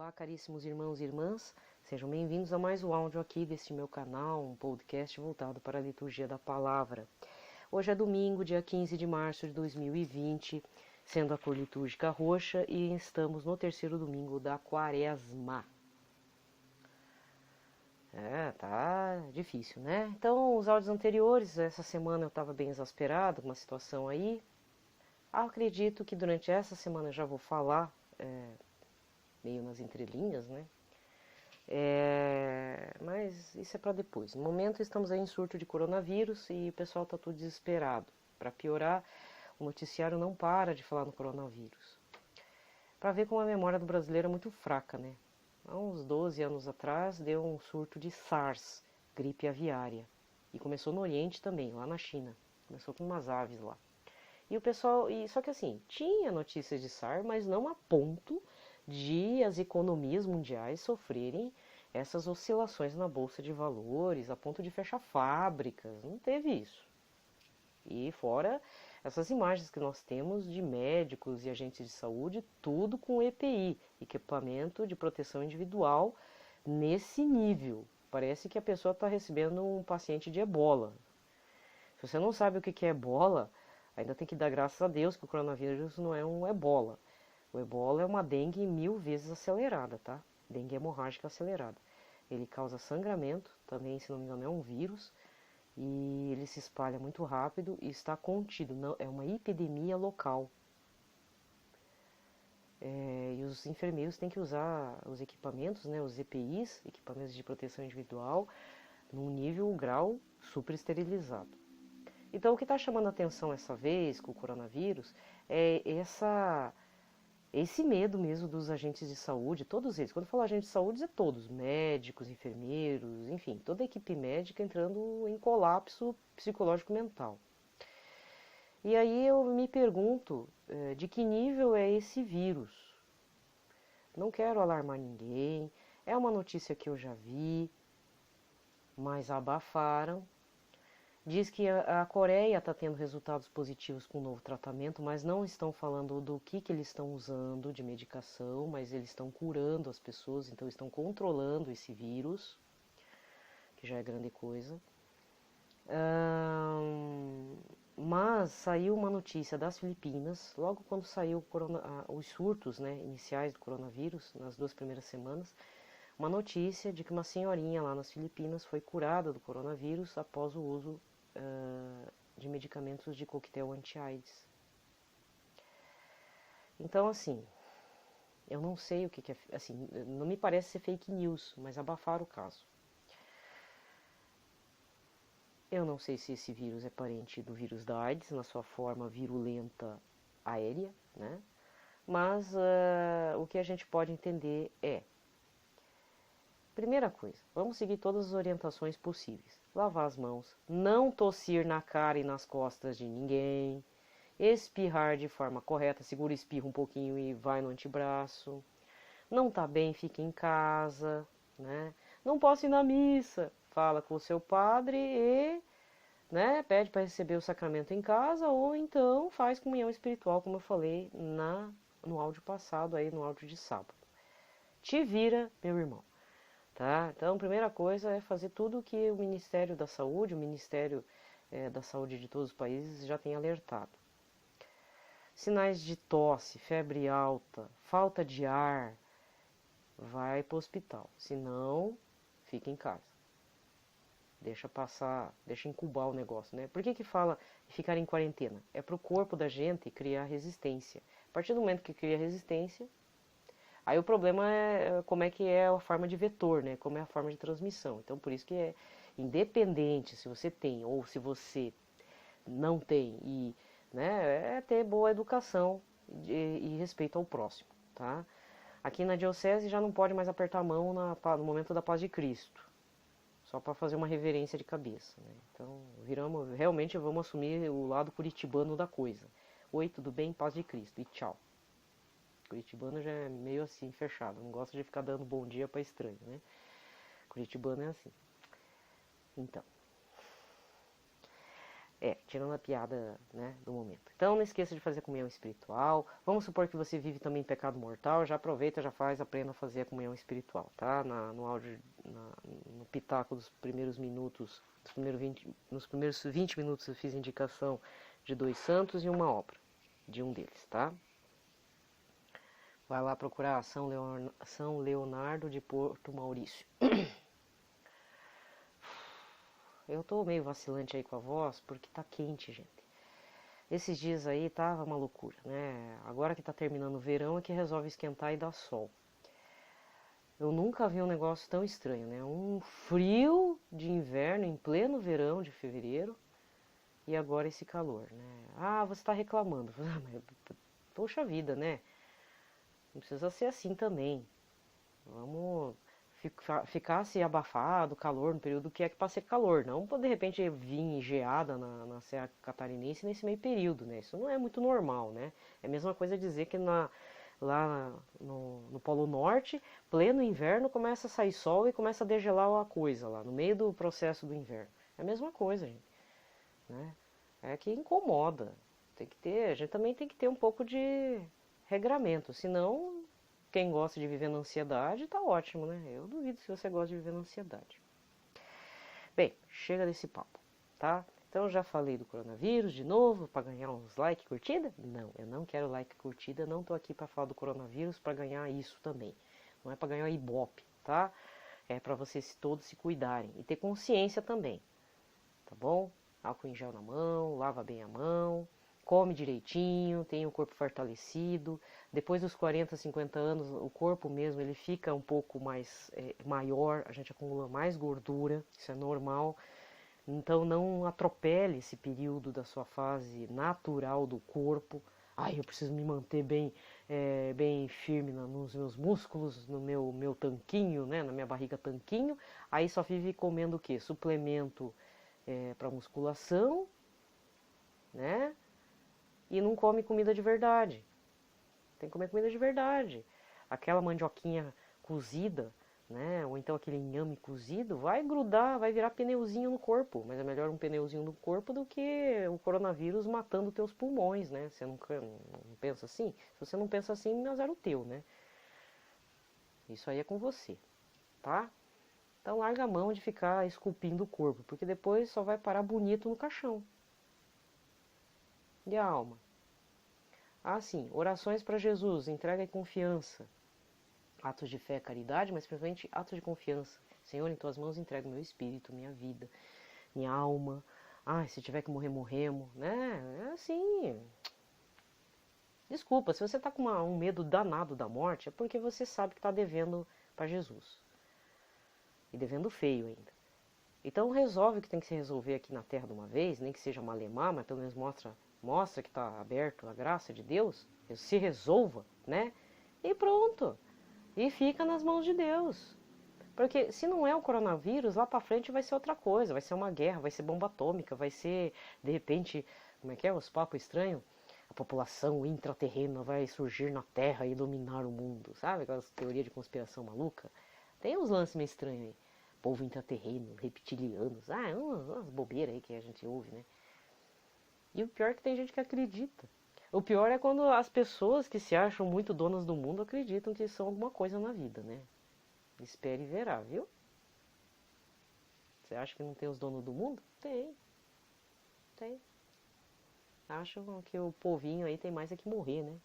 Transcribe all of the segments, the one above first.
Olá, caríssimos irmãos e irmãs, sejam bem-vindos a mais um áudio aqui deste meu canal, um podcast voltado para a liturgia da palavra. Hoje é domingo, dia 15 de março de 2020, sendo a cor litúrgica roxa e estamos no terceiro domingo da Quaresma. Tá difícil, né? Então, os áudios anteriores, essa semana eu estava bem exasperado com uma situação aí. Acredito que durante essa semana eu já vou falar, meio nas entrelinhas, né? Mas isso é para depois. No momento estamos aí em surto de coronavírus e o pessoal está tudo desesperado. Para piorar, o noticiário não para de falar no coronavírus. Para ver como a memória do brasileiro é muito fraca, né? Há uns 12 anos atrás deu um surto de SARS, gripe aviária. E começou no Oriente também, lá na China. Começou com umas aves lá. E o pessoal, só que assim, tinha notícias de SARS, mas não a ponto de as economias mundiais sofrerem essas oscilações na bolsa de valores, a ponto de fechar fábricas. Não teve isso. E fora essas imagens que nós temos de médicos e agentes de saúde, tudo com EPI, equipamento de proteção individual, nesse nível. Parece que a pessoa está recebendo um paciente de ebola. Se você não sabe o que é ebola, ainda tem que dar graças a Deus que o coronavírus não é um ebola. O ebola é uma dengue 1000 vezes acelerada, tá? Dengue hemorrágica acelerada. Ele causa sangramento, também, se não me engano, é um vírus, e ele se espalha muito rápido e está contido, não, é uma epidemia local. E os enfermeiros têm que usar os equipamentos, né, os EPIs, equipamentos de proteção individual, num nível, grau super esterilizado. Então, o que está chamando a atenção essa vez com o coronavírus é esse medo mesmo dos agentes de saúde, todos eles. Quando eu falo agentes de saúde, é todos, médicos, enfermeiros, enfim, toda a equipe médica entrando em colapso psicológico mental. E aí eu me pergunto de que nível é esse vírus. Não quero alarmar ninguém, é uma notícia que eu já vi, mas abafaram. Diz que a Coreia está tendo resultados positivos com o novo tratamento, mas não estão falando do que eles estão usando de medicação, mas eles estão curando as pessoas, então estão controlando esse vírus, que já é grande coisa. Mas saiu uma notícia das Filipinas, logo quando saiu os surtos, né, iniciais do coronavírus, nas 2 primeiras semanas, uma notícia de que uma senhorinha lá nas Filipinas foi curada do coronavírus após o uso de medicamentos de coquetel anti-AIDS. Então, assim, eu não sei o que é, assim, não me parece ser fake news, mas abafaram o caso. Eu não sei se esse vírus é parente do vírus da AIDS, na sua forma virulenta aérea, né? Mas o que a gente pode entender é: primeira coisa, vamos seguir todas as orientações possíveis. Lavar as mãos, não tossir na cara e nas costas de ninguém, espirrar de forma correta, segura, espirra um pouquinho e vai no antebraço. Não tá bem, fica em casa, né? Não posso ir na missa, fala com o seu padre e, né, pede para receber o sacramento em casa ou então faz comunhão espiritual, como eu falei no áudio passado, aí no áudio de sábado. Te vira, meu irmão. Tá? Então, a primeira coisa é fazer tudo o que o Ministério da Saúde, o Ministério da Saúde de todos os países já tem alertado. Sinais de tosse, febre alta, falta de ar, vai para o hospital. Se não, fica em casa. Deixa passar, deixa incubar o negócio, né? Por que fala ficar em quarentena? É para o corpo da gente criar resistência. A partir do momento que cria resistência, aí o problema é como é que é a forma de vetor, né? Como é a forma de transmissão. Então, por isso que é independente se você tem ou se você não tem, e, né, é ter boa educação e respeito ao próximo, tá? Aqui na diocese já não pode mais apertar a mão no momento da paz de Cristo, só para fazer uma reverência de cabeça, né? Então, realmente vamos assumir o lado curitibano da coisa. Oi, tudo bem? Paz de Cristo e tchau. Curitibano já é meio assim, fechado. Não gosta de ficar dando bom dia para estranho, né? Curitibano é assim. Então. tirando a piada, né, do momento. Então não esqueça de fazer a comunhão espiritual. Vamos supor que você vive também em pecado mortal, já aproveita, já faz, aprenda a fazer a comunhão espiritual, tá? No áudio, no pitaco dos primeiros minutos, nos primeiros 20 minutos eu fiz indicação de 2 santos e uma obra de um deles, tá? Vai lá procurar São Leonardo de Porto Maurício. Eu tô meio vacilante aí com a voz, porque tá quente, gente. Esses dias aí tava uma loucura, né? Agora que tá terminando o verão é que resolve esquentar e dar sol. Eu nunca vi um negócio tão estranho, né? Um frio de inverno em pleno verão de fevereiro e agora esse calor, né? Ah, você tá reclamando. Poxa vida, né? Não precisa ser assim também. Vamos ficasse abafado, calor no período que é que para ser calor, não de repente vir geada na Serra Catarinense nesse meio período, né? Isso não é muito normal, né? É a mesma coisa dizer que lá no Polo Norte, pleno inverno, começa a sair sol e começa a degelar a coisa lá, no meio do processo do inverno. É a mesma coisa, gente, né? É que incomoda. A gente também tem que ter um pouco de regramento, senão quem gosta de viver na ansiedade tá ótimo, né? Eu duvido se você gosta de viver na ansiedade. Bem, chega desse papo, tá? Então já falei do coronavírus de novo para ganhar uns like e curtida? Não, eu não quero like e curtida, não tô aqui para falar do coronavírus para ganhar isso também. Não é para ganhar ibope, tá? É para vocês todos se cuidarem e ter consciência também, tá bom? Álcool em gel na mão, lava bem a mão, come direitinho, tem o corpo fortalecido. Depois dos 40, 50 anos, o corpo mesmo ele fica um pouco mais maior, a gente acumula mais gordura, isso é normal. Então não atropele esse período da sua fase natural do corpo. Ai, eu preciso me manter bem firme nos meus músculos, no meu tanquinho, né, na minha barriga tanquinho. Aí só vive comendo o quê? Suplemento para musculação, né? E não come comida de verdade. Tem que comer comida de verdade. Aquela mandioquinha cozida, né? Ou então aquele inhame cozido, vai grudar, vai virar pneuzinho no corpo. Mas é melhor um pneuzinho no corpo do que o coronavírus matando teus pulmões, né? Você não pensa assim? Se você não pensa assim, azar o teu, né? Isso aí é com você, tá? Então larga a mão de ficar esculpindo o corpo, porque depois só vai parar bonito no caixão. E a alma? Ah, sim, orações para Jesus, entrega e confiança. Atos de fé, caridade, mas principalmente atos de confiança. Senhor, em tuas mãos entrego meu espírito, minha vida, minha alma. Ah, se tiver que morrer, morremos, né? É assim. Desculpa, se você tá com um medo danado da morte, é porque você sabe que tá devendo para Jesus. E devendo feio ainda. Então resolve o que tem que se resolver aqui na Terra de uma vez, nem que seja malemar, mas pelo menos mostra que está aberto a graça de Deus, se resolva, né? E pronto. E fica nas mãos de Deus. Porque se não é o coronavírus, lá para frente vai ser outra coisa, vai ser uma guerra, vai ser bomba atômica, vai ser, de repente, como é que é, os papos estranhos? A população intraterrena vai surgir na Terra e dominar o mundo, sabe? Aquelas teorias de conspiração maluca. Tem uns lances meio estranhos aí. Povo intraterreno, reptilianos, umas bobeiras aí que a gente ouve, né? E o pior é que tem gente que acredita. O pior é quando as pessoas que se acham muito donas do mundo acreditam que são alguma coisa na vida, né? Espere e verá, viu? Você acha que não tem os donos do mundo? Tem. Tem. Acham que o povinho aí tem mais é que morrer, né?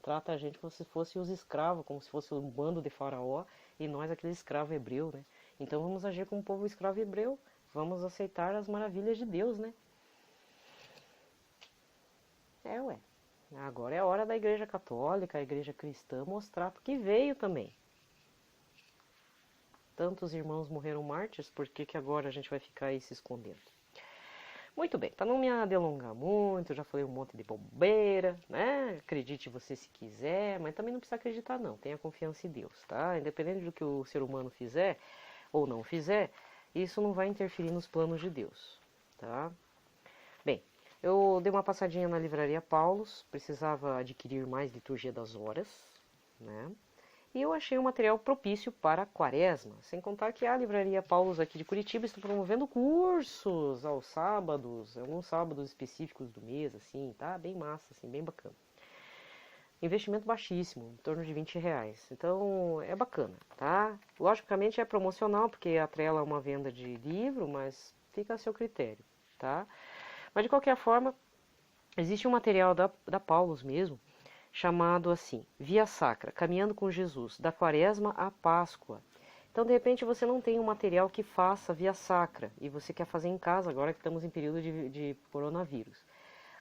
Trata a gente como se fosse os escravos, como se fosse um bando de faraó e nós aquele escravo hebreu, né? Então vamos agir como um povo escravo hebreu. Vamos aceitar as maravilhas de Deus, né? Ué. Agora é a hora da Igreja Católica, a Igreja Cristã mostrar porque veio também. Tantos irmãos morreram mártires, por que agora a gente vai ficar aí se escondendo? Muito bem, para não me delongar muito, já falei um monte de bobeira, né? Acredite você se quiser, mas também não precisa acreditar não, tenha confiança em Deus, tá? Independente do que o ser humano fizer ou não fizer, isso não vai interferir nos planos de Deus, tá? Bem, eu dei uma passadinha na livraria Paulus, precisava adquirir mais Liturgia das Horas, né? e eu achei um material propício para a quaresma, sem contar que a Livraria Paulus aqui de Curitiba está promovendo cursos aos sábados, alguns sábados específicos do mês, assim, tá bem massa, assim, bem bacana. Investimento baixíssimo, em torno de R$20. Então, é bacana, tá? Logicamente é promocional, porque atrela uma venda de livro, mas fica a seu critério, tá? Mas, de qualquer forma, existe um material da Paulus mesmo, chamado assim, Via Sacra, Caminhando com Jesus, da Quaresma à Páscoa. Então, de repente, você não tem um material que faça Via Sacra, e você quer fazer em casa, agora que estamos em período de coronavírus.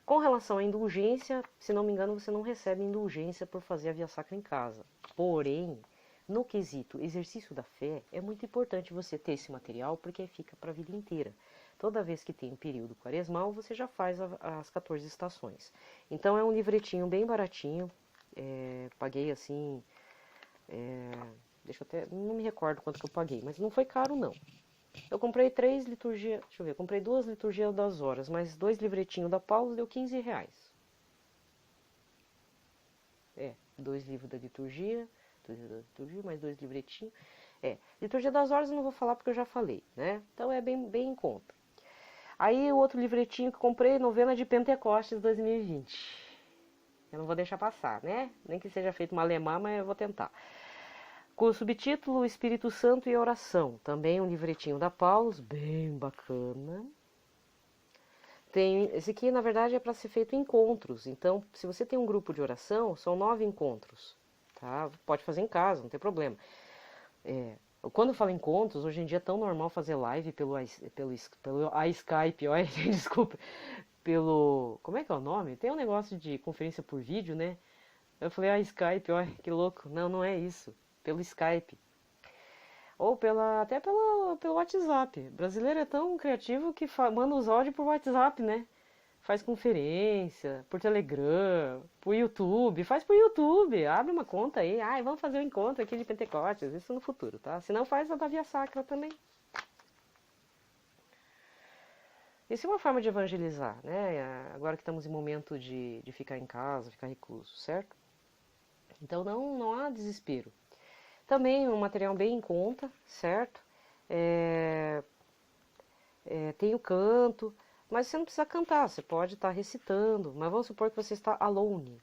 Com relação à indulgência, se não me engano, você não recebe indulgência por fazer a Via Sacra em casa. Porém, no quesito exercício da fé, é muito importante você ter esse material, porque fica para a vida inteira. Toda vez que tem um período quaresmal, você já faz as 14 estações. Então, é um livretinho bem baratinho. Paguei assim... deixa eu até... Não me recordo quanto que eu paguei, mas não foi caro, não. Eu comprei 3 liturgias... Deixa eu ver, comprei 2 liturgias das horas, mais 2 livretinhos da Paulus, deu R$15. 2 livros da liturgia, mais 2 livretinhos. Liturgia das horas eu não vou falar porque eu já falei, né? Então é bem em conta. Aí o outro livretinho que comprei, Novena de Pentecostes 2020. Eu não vou deixar passar, né? Nem que seja feito uma alemã, mas eu vou tentar. Com o subtítulo Espírito Santo e Oração. Também um livretinho da Paulus, bem bacana. Esse aqui, na verdade, é para ser feito encontros. Então, se você tem um grupo de oração, são 9 encontros. Tá? Pode fazer em casa, não tem problema. Quando eu falo encontros, hoje em dia é tão normal fazer live pelo Skype, olha, desculpa, como é que é o nome? Tem um negócio de conferência por vídeo, né? Eu falei, Skype, olha, que louco. Não é isso, pelo Skype. Ou até pelo WhatsApp. O brasileiro é tão criativo que manda os áudios por WhatsApp, né? Faz conferência, por Telegram, por YouTube, faz por YouTube, abre uma conta aí, vamos fazer um encontro aqui de Pentecostes, isso no futuro, tá? Se não, faz a da Via Sacra também. Isso é uma forma de evangelizar, né? Agora que estamos em momento de ficar em casa, ficar recluso, certo? Então não há desespero. Também um material bem em conta, certo? Tem o canto, mas você não precisa cantar, você pode estar recitando, mas vamos supor que você está alone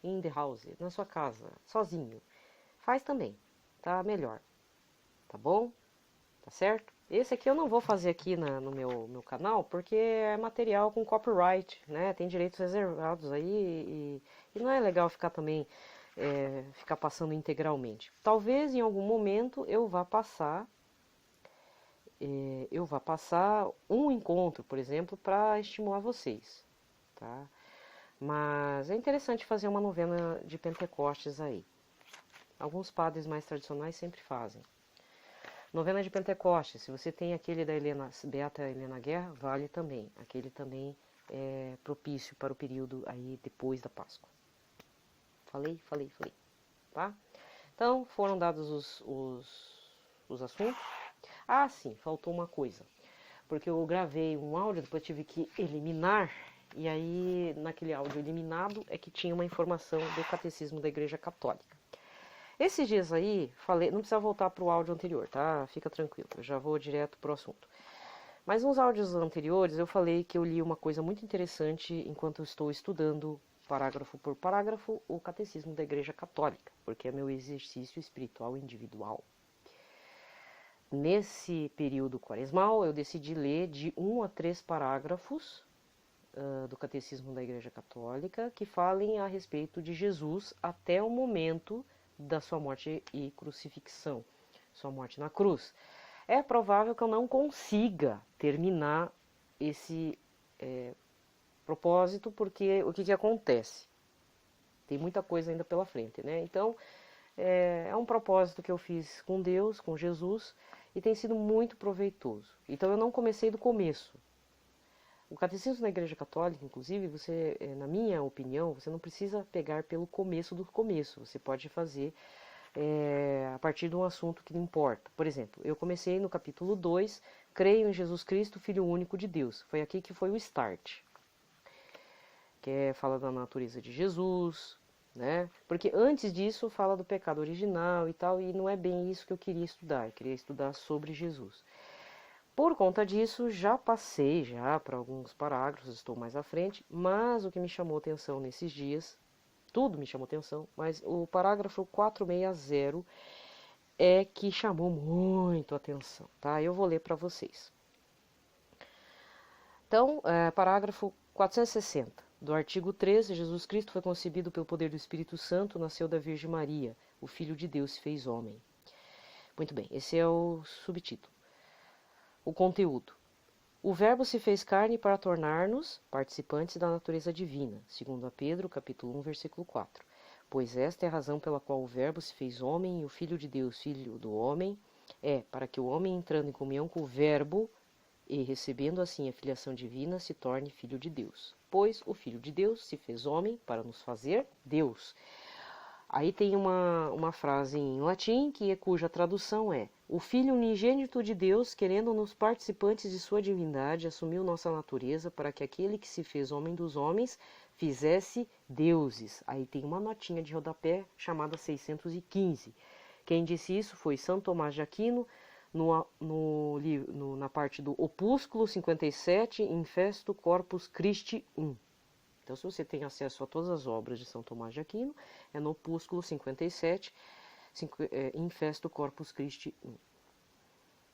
in the house, na sua casa, sozinho. Faz também, tá? Melhor, tá bom? Tá certo? Esse aqui eu não vou fazer aqui no meu canal, porque é material com copyright, né? Tem direitos reservados aí e não é legal ficar também, ficar passando integralmente. Talvez em algum momento eu vá passar um encontro, por exemplo, para estimular vocês, tá? Mas é interessante fazer uma novena de Pentecostes aí. Alguns padres mais tradicionais sempre fazem. Novena de Pentecostes, se você tem aquele da Beata Helena Guerra, vale também. Aquele também é propício para o período aí depois da Páscoa. Falei, tá? Então, foram dados os assuntos. Sim, faltou uma coisa, porque eu gravei um áudio, depois tive que eliminar, e aí naquele áudio eliminado é que tinha uma informação do Catecismo da Igreja Católica. Esses dias aí, falei, não precisa voltar para o áudio anterior, tá? Fica tranquilo, eu já vou direto pro assunto. Mas nos áudios anteriores eu falei que eu li uma coisa muito interessante enquanto eu estou estudando, parágrafo por parágrafo, o Catecismo da Igreja Católica, porque é meu exercício espiritual individual. Nesse período quaresmal, eu decidi ler de 1 a 3 parágrafos do Catecismo da Igreja Católica que falem a respeito de Jesus até o momento da sua morte e crucifixão, sua morte na cruz. É provável que eu não consiga terminar esse propósito, porque o que acontece? Tem muita coisa ainda pela frente, né? Então, é um propósito que eu fiz com Deus, com Jesus, e tem sido muito proveitoso. Então eu não comecei do começo. O Catecismo da Igreja Católica, inclusive, você, na minha opinião, você não precisa pegar pelo começo do começo. Você pode fazer a partir de um assunto que não importa. Por exemplo, eu comecei no capítulo 2, creio em Jesus Cristo, Filho único de Deus. Foi aqui que foi o start. Que fala da natureza de Jesus, né? Porque antes disso fala do pecado original e tal, e não é bem isso que eu queria estudar. Eu queria estudar sobre Jesus. Por conta disso, já passei já para alguns parágrafos, estou mais à frente, mas o que me chamou atenção nesses dias, tudo me chamou atenção, mas o parágrafo 460 é que chamou muito atenção, tá? Eu vou ler para vocês. Então, parágrafo 460. Do artigo 13, Jesus Cristo foi concebido pelo poder do Espírito Santo, nasceu da Virgem Maria, o Filho de Deus se fez homem. Muito bem, esse é o subtítulo. O conteúdo. O Verbo se fez carne para tornar-nos participantes da natureza divina, segundo a Pedro, capítulo 1, versículo 4. Pois esta é a razão pela qual o Verbo se fez homem e o Filho de Deus, Filho do homem, para que o homem, entrando em comunhão com o Verbo e recebendo assim a filiação divina, se torne Filho de Deus. Pois o Filho de Deus se fez homem para nos fazer Deus. Aí tem uma frase em latim cuja tradução é: o Filho unigênito de Deus, querendo-nos participantes de sua divindade, assumiu nossa natureza para que aquele que se fez homem dos homens fizesse deuses. Aí tem uma notinha de rodapé chamada 615. Quem disse isso foi São Tomás de Aquino, na parte do Opúsculo 57, Infesto Corpus Christi 1. Então, se você tem acesso a todas as obras de São Tomás de Aquino, é no Opúsculo 57, Infesto Corpus Christi 1.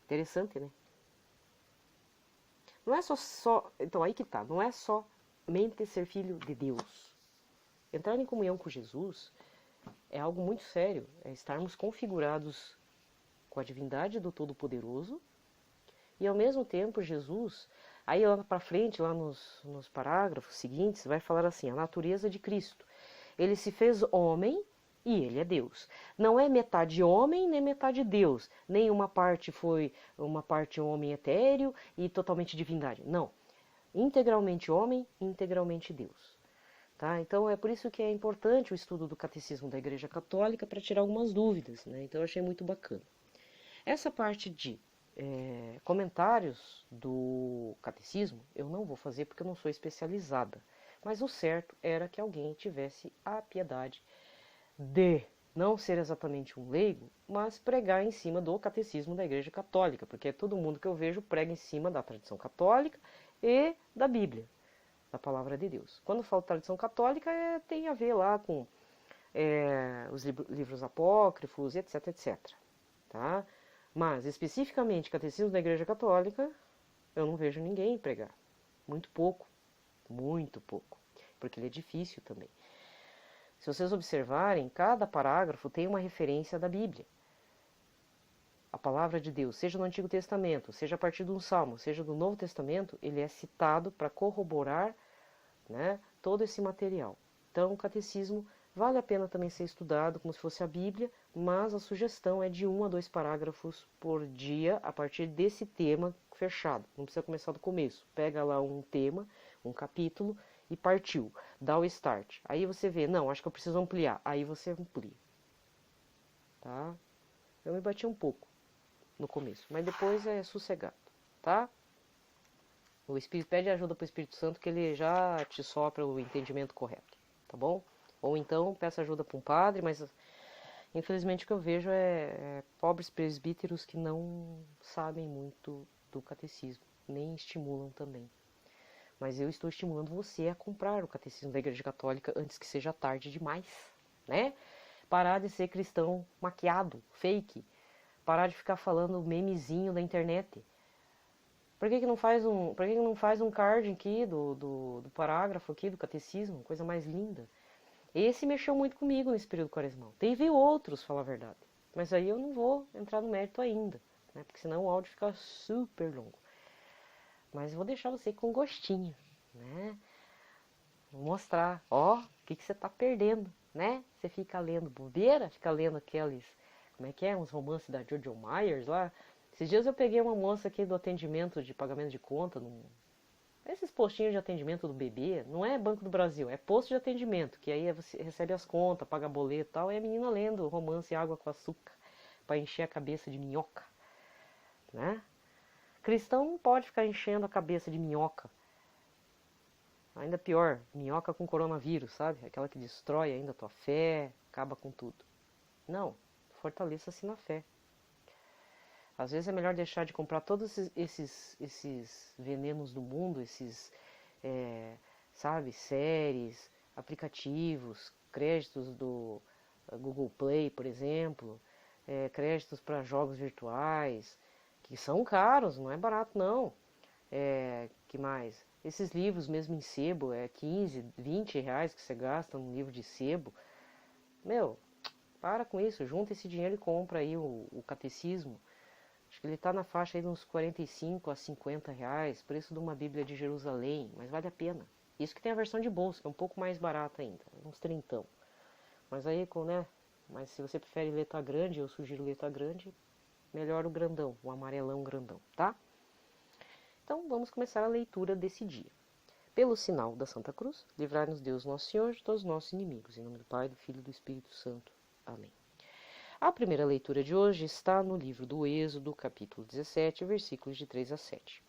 Interessante, né? Não é só... Então, aí que tá. Não é somente ser filho de Deus. Entrar em comunhão com Jesus é algo muito sério. É estarmos configurados com a divindade do Todo-Poderoso e, ao mesmo tempo, Jesus... Aí lá para frente, lá nos parágrafos seguintes, vai falar assim, a natureza de Cristo. Ele se fez homem e ele é Deus. Não é metade homem, nem metade Deus. Nem uma parte foi uma parte homem etéreo e totalmente divindade. Não. Integralmente homem, integralmente Deus. Tá? Então é por isso que é importante o estudo do Catecismo da Igreja Católica para tirar algumas dúvidas, né? Então eu achei muito bacana. Essa parte de comentários do catecismo eu não vou fazer porque eu não sou especializada, mas o certo era que alguém tivesse a piedade de não ser exatamente um leigo, mas pregar em cima do catecismo da Igreja Católica, porque todo mundo que eu vejo prega em cima da tradição católica e da Bíblia, da Palavra de Deus. Quando eu falo tradição católica, tem a ver lá com os livros apócrifos, etc, etc. Tá? Mas, especificamente, Catecismo da Igreja Católica, eu não vejo ninguém pregar. Muito pouco, porque ele é difícil também. Se vocês observarem, cada parágrafo tem uma referência da Bíblia. A palavra de Deus, seja no Antigo Testamento, seja a partir de um Salmo, seja do Novo Testamento, ele é citado para corroborar, né, todo esse material. Então, o catecismo vale a pena também ser estudado como se fosse a Bíblia, mas a sugestão é de 1 a 2 parágrafos por dia a partir desse tema fechado. Não precisa começar do começo. Pega lá um tema, um capítulo e partiu. Dá o start. Aí você vê, não, acho que eu preciso ampliar. Aí você amplia. Tá? Eu me bati um pouco no começo, mas depois é sossegado. Tá? O Espírito pede ajuda para o Espírito Santo que ele já te sopra o entendimento correto. Tá bom? Ou então peça ajuda para um padre, mas infelizmente o que eu vejo é pobres presbíteros que não sabem muito do catecismo, nem estimulam também. Mas eu estou estimulando você a comprar o Catecismo da Igreja Católica antes que seja tarde demais, né? Parar de ser cristão maquiado, fake, parar de ficar falando memezinho da internet. Por que não faz um card aqui do parágrafo aqui do catecismo, coisa mais linda? Esse mexeu muito comigo nesse período quaresmal. Teve outros, falar a verdade. Mas aí eu não vou entrar no mérito ainda, né? Porque senão o áudio fica super longo. Mas eu vou deixar você com gostinho, né? Vou mostrar, ó, o que você tá perdendo, né? Você fica lendo bobeira, fica lendo aqueles, como é que é? Uns romances da Jojo Myers lá. Esses dias eu peguei uma moça aqui do atendimento de pagamento de conta, esses postinhos de atendimento do bebê, não é Banco do Brasil, é posto de atendimento, que aí você recebe as contas, paga boleto e tal, e a menina lendo romance Água com Açúcar, para encher a cabeça de minhoca, né? Cristão não pode ficar enchendo a cabeça de minhoca. ainda pior, minhoca com coronavírus, sabe? Aquela que destrói ainda a tua fé, acaba com tudo. Não, fortaleça-se na fé. Às vezes é melhor deixar de comprar todos esses venenos do mundo, sabe, séries, aplicativos, créditos do Google Play, por exemplo, créditos para jogos virtuais, que são caros, não é barato não. Que mais? Esses livros mesmo em sebo, 15, 20 reais que você gasta num livro de sebo. Meu, para com isso, junta esse dinheiro e compra aí o catecismo. Acho que ele está na faixa aí de uns 45 a 50 reais, preço de uma Bíblia de Jerusalém, mas vale a pena. Isso que tem a versão de bolsa, que é um pouco mais barata ainda, uns trintão. Mas aí, mas se você prefere letra grande, eu sugiro letra grande, melhor o grandão, o amarelão grandão, tá? Então, vamos começar a leitura desse dia. Pelo sinal da Santa Cruz, livrai-nos Deus Nosso Senhor de todos os nossos inimigos. Em nome do Pai, do Filho e do Espírito Santo. Amém. A primeira leitura de hoje está no livro do Êxodo, capítulo 17, versículos de 3 a 7.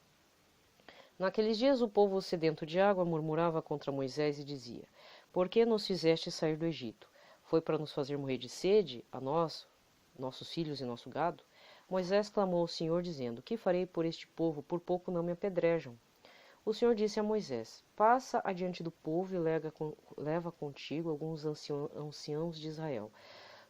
Naqueles dias o povo sedento de água murmurava contra Moisés e dizia: Por que nos fizeste sair do Egito? Foi para nos fazer morrer de sede, a nós, nossos filhos e nosso gado? Moisés clamou ao Senhor, dizendo: Que farei por este povo? Por pouco não me apedrejam. O Senhor disse a Moisés: Passa adiante do povo e leva contigo alguns anciãos de Israel.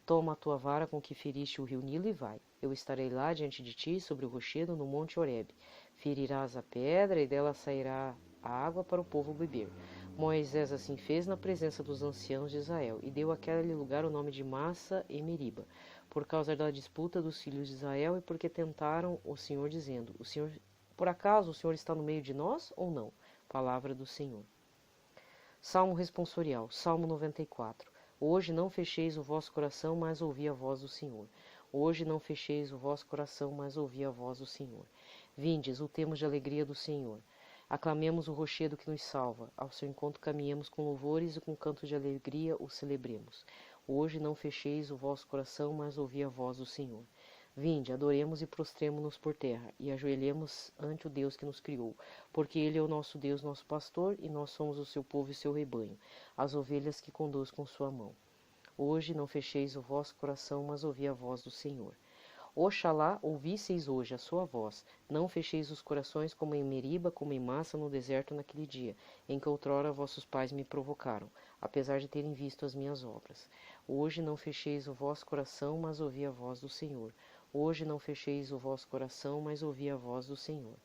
Toma a tua vara com que feriste o rio Nilo e vai. Eu estarei lá diante de ti, sobre o rochedo, no monte Horebe. Ferirás a pedra e dela sairá a água para o povo beber. Moisés assim fez na presença dos anciãos de Israel, e deu àquele lugar o nome de Massa e Meriba, por causa da disputa dos filhos de Israel e porque tentaram o Senhor, dizendo: Por acaso o Senhor está no meio de nós ou não? Palavra do Senhor. Salmo responsorial, Salmo 94. Hoje não fecheis o vosso coração, mas ouvi a voz do Senhor. Hoje não fecheis o vosso coração, mas ouvi a voz do Senhor. Vindes, ultemos de alegria do Senhor. Aclamemos o rochedo que nos salva. Ao seu encontro caminhemos com louvores e com canto de alegria o celebremos. Hoje não fecheis o vosso coração, mas ouvi a voz do Senhor. Vinde, adoremos e prostremo-nos por terra, e ajoelhemos ante o Deus que nos criou, porque Ele é o nosso Deus, nosso pastor, e nós somos o seu povo e seu rebanho, as ovelhas que conduz com sua mão. Hoje não fecheis o vosso coração, mas ouvi a voz do Senhor. Oxalá ouvisseis hoje a sua voz, não fecheis os corações como em Meriba, como em Massa no deserto naquele dia, em que outrora vossos pais me provocaram, apesar de terem visto as minhas obras. Hoje não fecheis o vosso coração, mas ouvi a voz do Senhor. Hoje não fecheis o vosso coração, mas ouvi a voz do Senhor.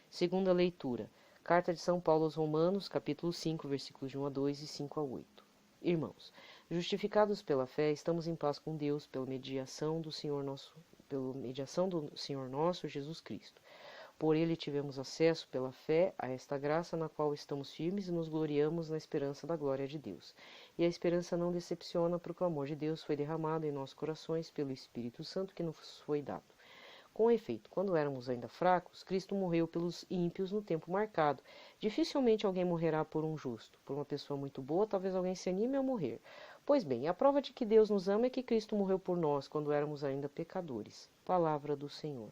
Segunda leitura. Carta de São Paulo aos Romanos, capítulo 5, versículos de 1 a 2 e 5 a 8. Irmãos, justificados pela fé, estamos em paz com Deus pela mediação do Senhor nosso Jesus Cristo. Por ele tivemos acesso pela fé a esta graça na qual estamos firmes e nos gloriamos na esperança da glória de Deus. E a esperança não decepciona, porque o amor de Deus foi derramado em nossos corações pelo Espírito Santo que nos foi dado. Com efeito, quando éramos ainda fracos, Cristo morreu pelos ímpios no tempo marcado. Dificilmente alguém morrerá por um justo. Por uma pessoa muito boa, talvez alguém se anime a morrer. Pois bem, a prova de que Deus nos ama é que Cristo morreu por nós quando éramos ainda pecadores. Palavra do Senhor.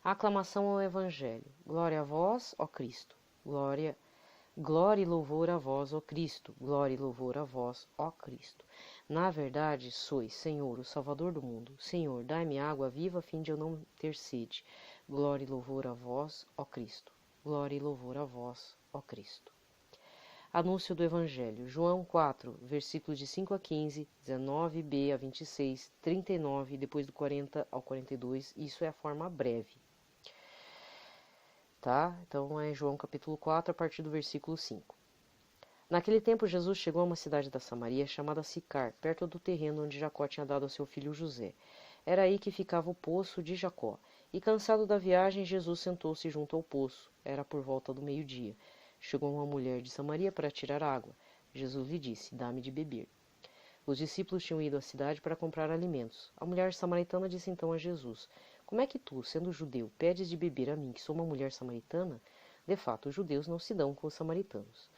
Aclamação ao Evangelho. Glória a vós, ó Cristo. Glória e louvor a vós, ó Cristo. Glória e louvor a vós, ó Cristo. Na verdade, sois, Senhor, o Salvador do mundo. Senhor, dai-me água viva a fim de eu não ter sede. Glória e louvor a vós, ó Cristo. Glória e louvor a vós, ó Cristo. Anúncio do Evangelho. João 4, versículos de 5 a 15, 19b a 26, 39, depois do 40 ao 42. Isso é a forma breve. Tá? Então é João capítulo 4, a partir do versículo 5. Naquele tempo Jesus chegou a uma cidade da Samaria chamada Sicar, perto do terreno onde Jacó tinha dado ao seu filho José. Era aí que ficava o poço de Jacó. E cansado da viagem, Jesus sentou-se junto ao poço. Era por volta do meio-dia. Chegou uma mulher de Samaria para tirar água. Jesus lhe disse: Dá-me de beber. Os discípulos tinham ido à cidade para comprar alimentos. A mulher samaritana disse então a Jesus: Como é que tu, sendo judeu, pedes de beber a mim, que sou uma mulher samaritana? De fato, os judeus não se dão com os samaritanos.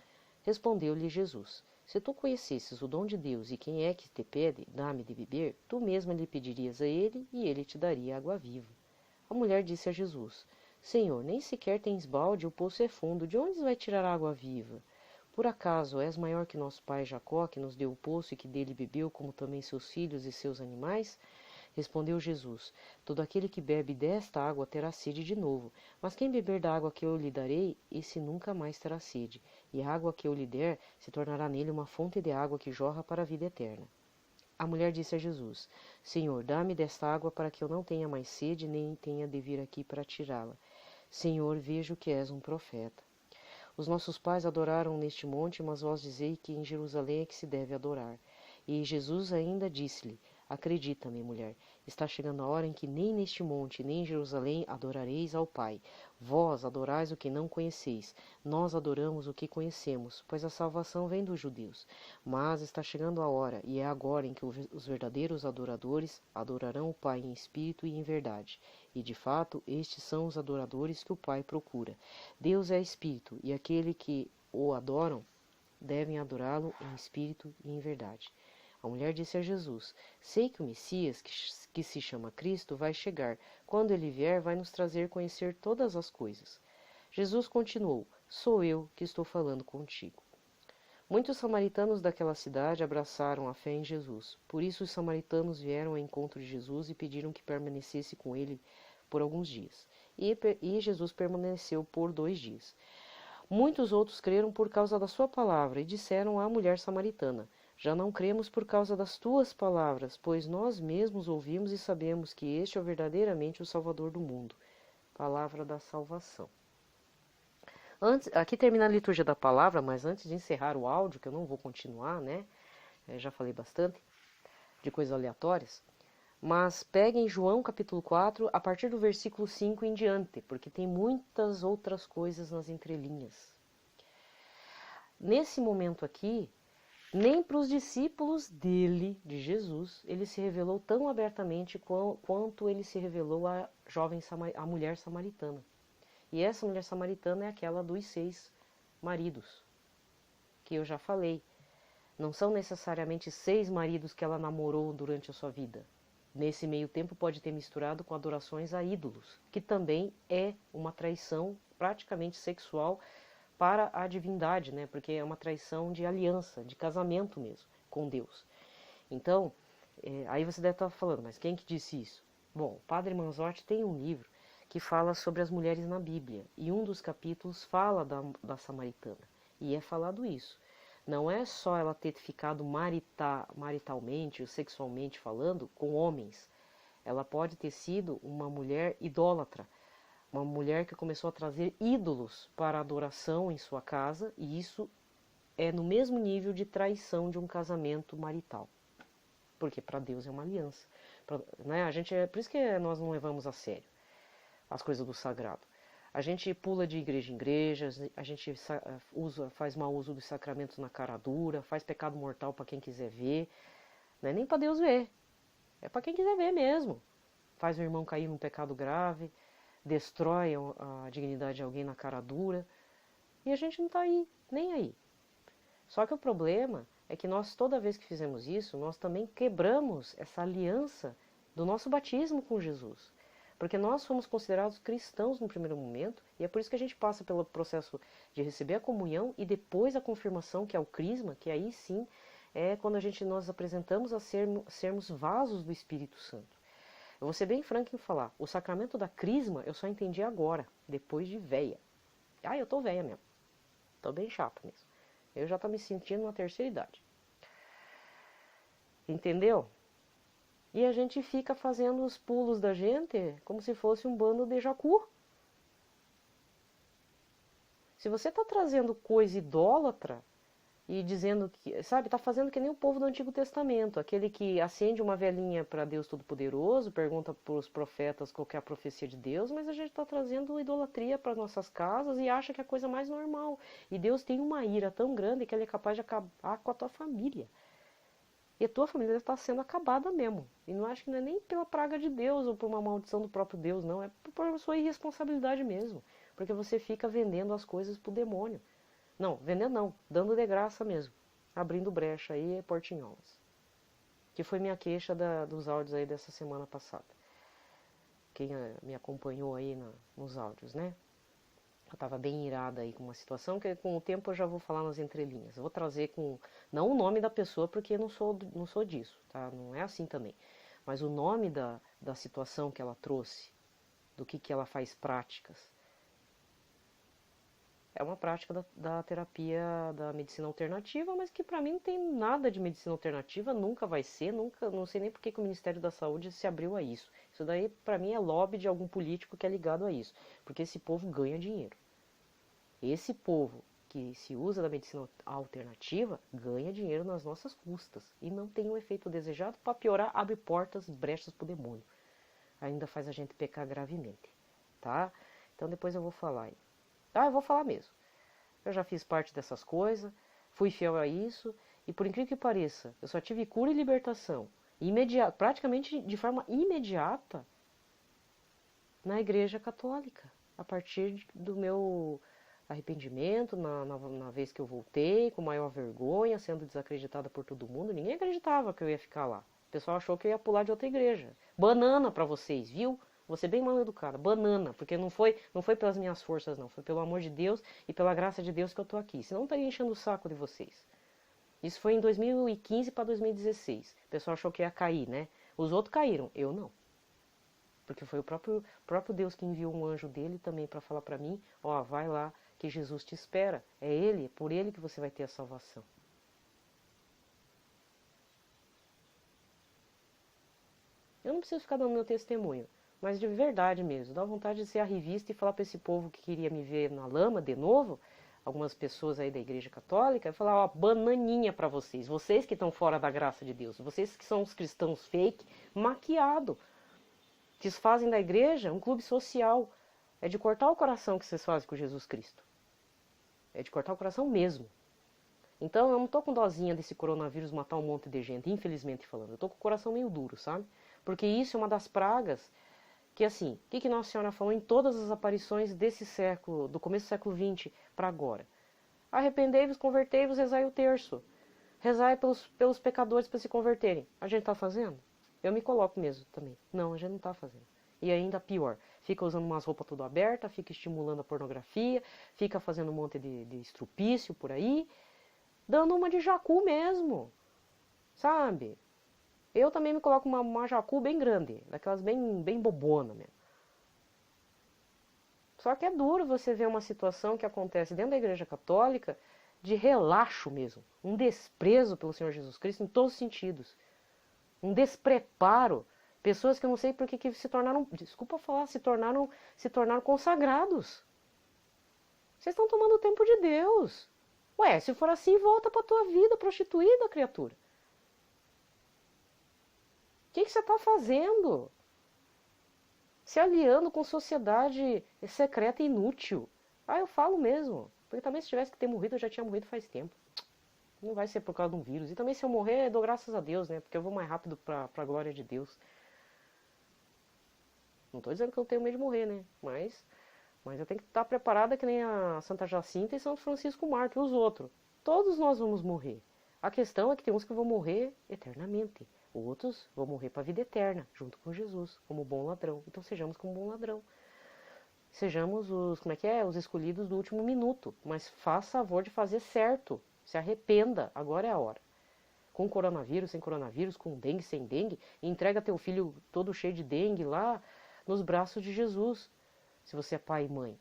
Respondeu-lhe Jesus: Se tu conhecesses o dom de Deus e quem é que te pede, dá-me de beber, tu mesma lhe pedirias a ele e ele te daria água viva. A mulher disse a Jesus: Senhor, nem sequer tens balde, o poço é fundo, de onde vai tirar água viva? Por acaso és maior que nosso pai Jacó, que nos deu o poço e que dele bebeu, como também seus filhos e seus animais? Respondeu Jesus: Todo aquele que bebe desta água terá sede de novo, mas quem beber da água que eu lhe darei, esse nunca mais terá sede, e a água que eu lhe der se tornará nele uma fonte de água que jorra para a vida eterna. A mulher disse a Jesus: Senhor, dá-me desta água para que eu não tenha mais sede, nem tenha de vir aqui para tirá-la. Senhor, vejo que és um profeta. Os nossos pais adoraram neste monte, mas vós dizei que em Jerusalém é que se deve adorar. E Jesus ainda disse-lhe: Acredita-me, mulher, está chegando a hora em que nem neste monte, nem em Jerusalém adorareis ao Pai. Vós adorais o que não conheceis, nós adoramos o que conhecemos, pois a salvação vem dos judeus. Mas está chegando a hora, e é agora em que os verdadeiros adoradores adorarão o Pai em espírito e em verdade. E de fato, estes são os adoradores que o Pai procura. Deus é espírito, e aquele que o adoram devem adorá-lo em espírito e em verdade. A mulher disse a Jesus: Sei que o Messias, que se chama Cristo, vai chegar. Quando ele vier, vai nos trazer conhecer todas as coisas. Jesus continuou: Sou eu que estou falando contigo. Muitos samaritanos daquela cidade abraçaram a fé em Jesus. Por isso os samaritanos vieram ao encontro de Jesus e pediram que permanecesse com ele por alguns dias. E Jesus permaneceu por 2 dias. Muitos outros creram por causa da sua palavra e disseram à mulher samaritana: Já não cremos por causa das tuas palavras, pois nós mesmos ouvimos e sabemos que este é verdadeiramente o Salvador do mundo. Palavra da salvação. Aqui termina a liturgia da palavra, mas antes de encerrar o áudio, que eu não vou continuar, né? Já falei bastante de coisas aleatórias. Mas peguem João capítulo 4, a partir do versículo 5 em diante, porque tem muitas outras coisas nas entrelinhas. Nesse momento aqui, nem para os discípulos dele, de Jesus, ele se revelou tão abertamente quanto ele se revelou à à mulher samaritana. E essa mulher samaritana é aquela dos 6 maridos, que eu já falei. Não são necessariamente 6 maridos que ela namorou durante a sua vida. Nesse meio tempo pode ter misturado com adorações a ídolos, que também é uma traição praticamente sexual para a divindade, né? Porque é uma traição de aliança, de casamento mesmo, com Deus. Então, aí você deve estar falando, mas quem que disse isso? Bom, o Padre Manzotti tem um livro que fala sobre as mulheres na Bíblia, e um dos capítulos fala da samaritana, e é falado isso. Não é só ela ter ficado maritalmente ou sexualmente falando com homens. Ela pode ter sido uma mulher idólatra, uma mulher que começou a trazer ídolos para a adoração em sua casa, e isso é no mesmo nível de traição de um casamento marital. Porque para Deus é uma aliança. Né? Por isso que nós não levamos a sério as coisas do sagrado. A gente pula de igreja em igreja, a gente faz mau uso dos sacramentos na cara dura, faz pecado mortal para quem quiser ver. Não é nem para Deus ver, é para quem quiser ver mesmo. Faz o irmão cair num pecado grave, destrói a dignidade de alguém na cara dura, e a gente não está aí, nem aí. Só que o problema é que nós, toda vez que fizemos isso, nós também quebramos essa aliança do nosso batismo com Jesus. Porque nós fomos considerados cristãos no primeiro momento, e é por isso que a gente passa pelo processo de receber a comunhão e depois a confirmação, que é o crisma, que aí sim é quando nós apresentamos a sermos vasos do Espírito Santo. Eu vou ser bem franco em falar, o sacramento da crisma eu só entendi agora, depois de véia. Eu tô véia mesmo, tô bem chata mesmo. Eu já tô me sentindo na terceira idade. Entendeu? E a gente fica fazendo os pulos da gente como se fosse um bando de jacu. Se você está trazendo coisa idólatra e dizendo que, sabe, está fazendo que nem o povo do Antigo Testamento, aquele que acende uma velinha para Deus Todo-Poderoso, pergunta para os profetas qual que é a profecia de Deus, mas a gente está trazendo idolatria para nossas casas e acha que é a coisa mais normal. E Deus tem uma ira tão grande que ele é capaz de acabar com a tua família. E a tua família está sendo acabada mesmo. E não acho que não é nem pela praga de Deus ou por uma maldição do próprio Deus, não. É por sua irresponsabilidade mesmo. Porque você fica vendendo as coisas pro demônio. Não, vendendo não. Dando de graça mesmo. Abrindo brecha aí, portinholas. Que foi minha queixa dos áudios aí dessa semana passada. quem me acompanhou aí nos áudios, né? Eu estava bem irada aí com uma situação que com o tempo eu já vou falar nas entrelinhas. Eu vou trazer não o nome da pessoa, porque eu não sou disso, tá? Não é assim também. Mas o nome da situação que ela trouxe, do que ela faz práticas. É uma prática da terapia da medicina alternativa, mas que para mim não tem nada de medicina alternativa, nunca vai ser, nunca, não sei nem por que o Ministério da Saúde se abriu a isso. Isso daí para mim é lobby de algum político que é ligado a isso, porque esse povo ganha dinheiro. Esse povo que se usa da medicina alternativa ganha dinheiro nas nossas custas e não tem o efeito desejado. Para piorar, abre portas, brechas para o demônio. Ainda faz a gente pecar gravemente, tá? Então depois eu vou falar aí. Ah, eu vou falar mesmo. Eu já fiz parte dessas coisas, fui fiel a isso e por incrível que pareça, eu só tive cura e libertação praticamente de forma imediata na Igreja Católica, a partir do meu arrependimento, na vez que eu voltei, com maior vergonha, sendo desacreditada por todo mundo. Ninguém acreditava que eu ia ficar lá. O pessoal achou que eu ia pular de outra igreja. Banana pra vocês, viu? Vou ser bem mal educada. Banana, porque não foi pelas minhas forças, não. Foi pelo amor de Deus e pela graça de Deus que eu tô aqui. Senão eu estaria enchendo o saco de vocês. Isso foi em 2015 para 2016. O pessoal achou que ia cair, né? Os outros caíram, eu não. Porque foi o próprio Deus que enviou um anjo dele também para falar para mim, ó, vai lá, que Jesus te espera. É Ele, por Ele que você vai ter a salvação. Eu não preciso ficar dando meu testemunho, mas de verdade mesmo, dá vontade de ser a revista e falar para esse povo que queria me ver na lama de novo, algumas pessoas aí da Igreja Católica, e falar, ó, bananinha para vocês, vocês que estão fora da graça de Deus, vocês que são os cristãos fake, maquiado, que fazem da igreja um clube social. É de cortar o coração que vocês fazem com Jesus Cristo. É de cortar o coração mesmo. Então eu não tô com dozinha desse coronavírus matar um monte de gente, infelizmente falando. Eu tô com o coração meio duro, sabe? Porque isso é uma das pragas que, assim, o que Nossa Senhora falou em todas as aparições desse século, do começo do século XX para agora? Arrependei-vos, convertei-vos, rezai o terço. Rezai pelos pecadores para se converterem. A gente tá fazendo? Eu me coloco mesmo também. Não, a gente não tá fazendo. E ainda pior, fica usando umas roupas tudo aberta, fica estimulando a pornografia, fica fazendo um monte de estrupício por aí, dando uma de jacu mesmo, sabe? Eu também me coloco uma jacu bem grande, daquelas bem bobona mesmo. Só que é duro você ver uma situação que acontece dentro da Igreja Católica de relaxo mesmo, um desprezo pelo Senhor Jesus Cristo em todos os sentidos, um despreparo. Pessoas que eu não sei por que se tornaram, desculpa falar, se tornaram consagrados. Vocês estão tomando o tempo de Deus. Ué, se for assim, volta para a tua vida prostituída, criatura. O que você está fazendo? Se aliando com sociedade secreta e inútil. Ah, eu falo mesmo. Porque também se tivesse que ter morrido, eu já tinha morrido faz tempo. Não vai ser por causa de um vírus. E também se eu morrer, eu dou graças a Deus, né? Porque eu vou mais rápido para a glória de Deus. Não estou dizendo que eu tenho medo de morrer, né? Mas eu tenho que estar preparada que nem a Santa Jacinta e São Francisco Mártir, os outros. Todos nós vamos morrer. A questão é que tem uns que vão morrer eternamente. Outros vão morrer para a vida eterna, junto com Jesus, como bom ladrão. Então sejamos como bom ladrão. Sejamos os escolhidos do último minuto. Mas faça favor de fazer certo. Se arrependa, agora é a hora. Com coronavírus, sem coronavírus, com dengue, sem dengue, entrega teu filho todo cheio de dengue lá nos braços de Jesus, se você é pai e mãe.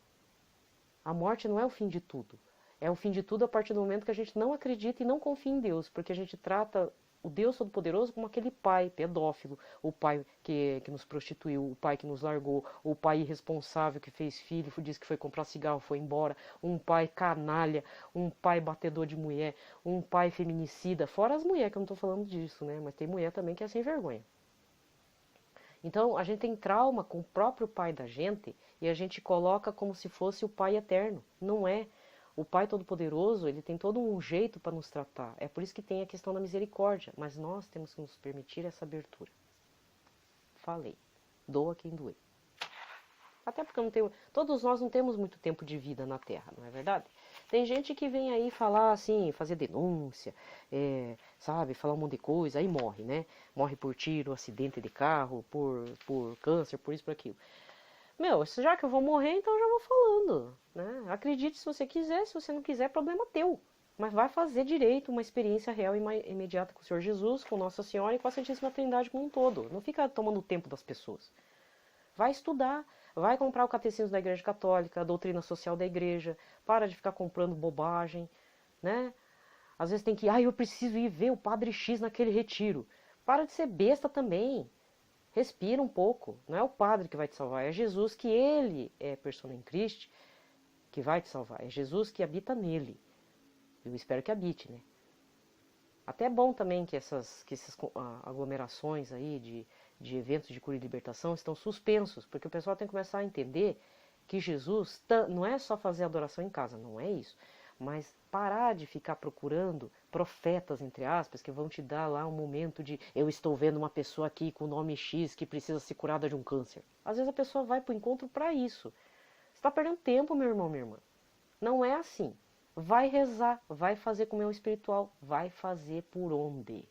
A morte não é o fim de tudo. É o fim de tudo a partir do momento que a gente não acredita e não confia em Deus, porque a gente trata o Deus Todo-Poderoso como aquele pai pedófilo, o pai que nos prostituiu, o pai que nos largou, o pai irresponsável que fez filho, disse que foi comprar cigarro, foi embora, um pai canalha, um pai batedor de mulher, um pai feminicida, fora as mulheres, que eu não estou falando disso, né? Mas tem mulher também que é sem vergonha. Então, a gente tem trauma com o próprio pai da gente e a gente coloca como se fosse o pai eterno. Não é. O Pai Todo-Poderoso, ele tem todo um jeito para nos tratar. É por isso que tem a questão da misericórdia. Mas nós temos que nos permitir essa abertura. Falei. Doa quem doer. Até porque todos nós não temos muito tempo de vida na Terra, não é verdade? Tem gente que vem aí falar assim, fazer denúncia, sabe, falar um monte de coisa, aí morre, né? Morre por tiro, acidente de carro, por câncer, por isso, por aquilo. Meu, já que eu vou morrer, então eu já vou falando, né? Acredite se você quiser, se você não quiser, é problema teu. Mas vai fazer direito uma experiência real e imediata com o Senhor Jesus, com Nossa Senhora e com a Santíssima Trindade como um todo. Não fica tomando o tempo das pessoas. Vai estudar, vai comprar o Catecismo da Igreja Católica, a doutrina social da Igreja, para de ficar comprando bobagem, né? Às vezes tem que, eu preciso ir ver o Padre X naquele retiro. Para de ser besta também. Respira um pouco. Não é o Padre que vai te salvar, é Jesus, que ele é persona in Christi, que vai te salvar. É Jesus que habita nele. Eu espero que habite, né? Até é bom também que essas aglomerações aí de eventos de cura e libertação estão suspensos, porque o pessoal tem que começar a entender que Jesus não é só fazer adoração em casa, não é isso, mas parar de ficar procurando profetas, entre aspas, que vão te dar lá um momento de eu estou vendo uma pessoa aqui com o nome X que precisa ser curada de um câncer. Às vezes a pessoa vai para o encontro para isso. Você está perdendo tempo, meu irmão, minha irmã. Não é assim. Vai rezar, vai fazer comunhão espiritual, vai fazer por onde?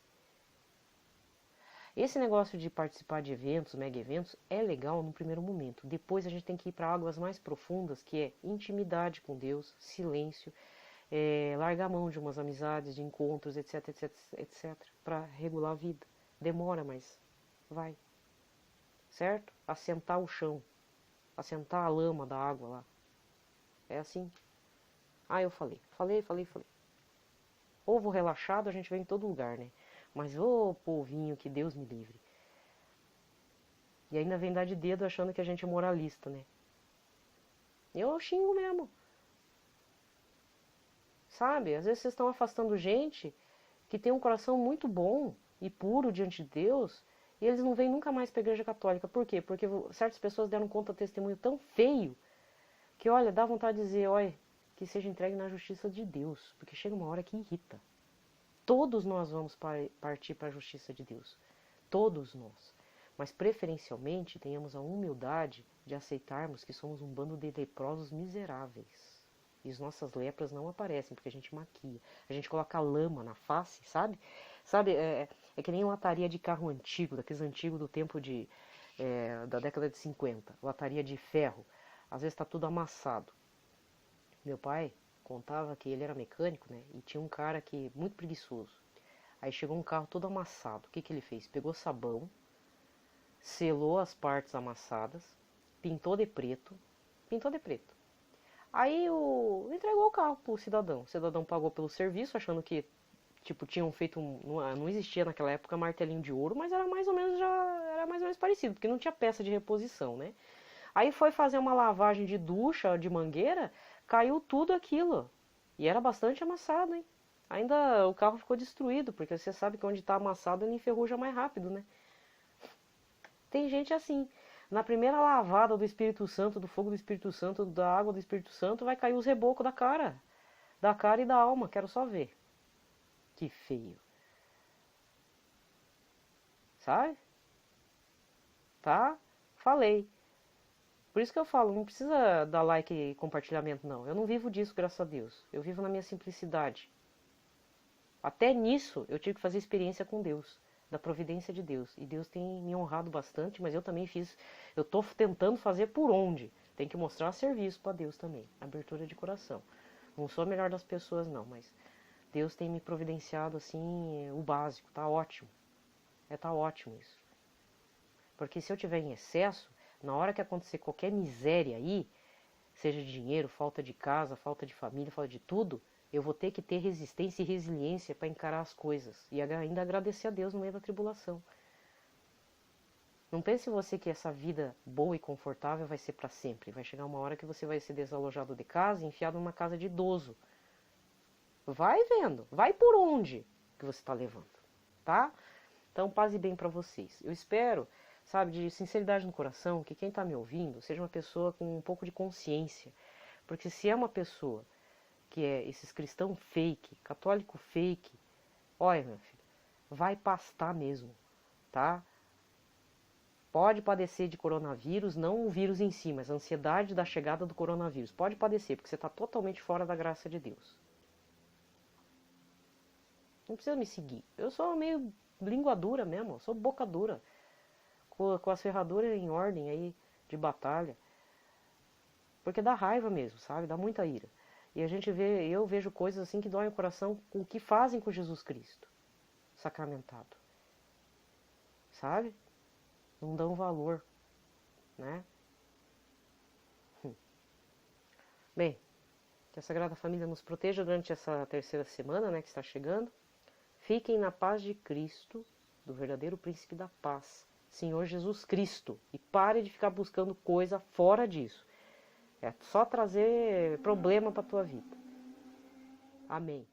Esse negócio de participar de eventos, mega eventos, é legal no primeiro momento. Depois a gente tem que ir para águas mais profundas, que é intimidade com Deus, silêncio, largar a mão de umas amizades, de encontros, etc, etc, etc, para regular a vida. Demora, mas vai. Certo? Assentar o chão, assentar a lama da água lá. É assim. Eu falei. Povo relaxado a gente vê em todo lugar, né? Mas ô povinho, que Deus me livre. E ainda vem dar de dedo achando que a gente é moralista, né? Eu xingo mesmo. Sabe? Às vezes vocês estão afastando gente que tem um coração muito bom e puro diante de Deus e eles não vêm nunca mais para a Igreja Católica. Por quê? Porque certas pessoas deram conta de testemunho tão feio que, olha, dá vontade de dizer, olha, que seja entregue na justiça de Deus. Porque chega uma hora que irrita. Todos nós vamos partir para a justiça de Deus. Todos nós. Mas preferencialmente tenhamos a humildade de aceitarmos que somos um bando de leprosos miseráveis. E as nossas lepras não aparecem porque a gente maquia. A gente coloca lama na face, sabe? Sabe, é que nem lataria de carro antigo, daqueles antigos do tempo da década de 50. Lataria de ferro. Às vezes está tudo amassado. Meu pai contava que ele era mecânico, né? E tinha um cara que muito preguiçoso. Aí chegou um carro todo amassado. O que que ele fez? Pegou sabão, selou as partes amassadas, pintou de preto. Aí entregou o carro pro cidadão. O cidadão pagou pelo serviço, achando que tinham feito não existia naquela época martelinho de ouro, mas era mais ou menos parecido, porque não tinha peça de reposição, né? Aí foi fazer uma lavagem de ducha, de mangueira, caiu tudo aquilo. E era bastante amassado, hein? Ainda o carro ficou destruído, porque você sabe que onde está amassado ele enferruja mais rápido, né? Tem gente assim. Na primeira lavada do Espírito Santo, do fogo do Espírito Santo, da água do Espírito Santo, vai cair os rebocos da cara. Da cara e da alma, quero só ver. Que feio. Sabe? Tá? Falei. Por isso que eu falo, não precisa dar like e compartilhamento, não. Eu não vivo disso, graças a Deus. Eu vivo na minha simplicidade. Até nisso eu tive que fazer experiência com Deus, da providência de Deus. E Deus tem me honrado bastante, mas eu também eu estou tentando fazer por onde. Tem que mostrar serviço para Deus também, abertura de coração. Não sou a melhor das pessoas, não, mas Deus tem me providenciado assim o básico, tá ótimo. Tá ótimo isso. Porque se eu tiver em excesso, na hora que acontecer qualquer miséria aí, seja de dinheiro, falta de casa, falta de família, falta de tudo, eu vou ter que ter resistência e resiliência para encarar as coisas e ainda agradecer a Deus no meio da tribulação. Não pense você que essa vida boa e confortável vai ser para sempre. Vai chegar uma hora que você vai ser desalojado de casa e enfiado numa casa de idoso. Vai vendo, vai por onde que você está levando, tá? Então, paz e bem para vocês. Eu espero, sabe, de sinceridade no coração, que quem está me ouvindo seja uma pessoa com um pouco de consciência. Porque se é uma pessoa que é esses cristão fake, católico fake, olha, meu filho, vai pastar mesmo, tá? Pode padecer de coronavírus, não o vírus em si, mas a ansiedade da chegada do coronavírus. Pode padecer, porque você está totalmente fora da graça de Deus. Não precisa me seguir. Eu sou meio língua dura mesmo, eu sou boca dura. Com as ferraduras em ordem aí de batalha. Porque dá raiva mesmo, sabe? Dá muita ira. E eu vejo coisas assim que doem o coração com o que fazem com Jesus Cristo sacramentado. Sabe? Não dão valor, né? Bem, que a Sagrada Família nos proteja durante essa terceira semana, né, que está chegando. Fiquem na paz de Cristo, do verdadeiro príncipe da paz, Senhor Jesus Cristo. E pare de ficar buscando coisa fora disso. É só trazer problema para a tua vida. Amém.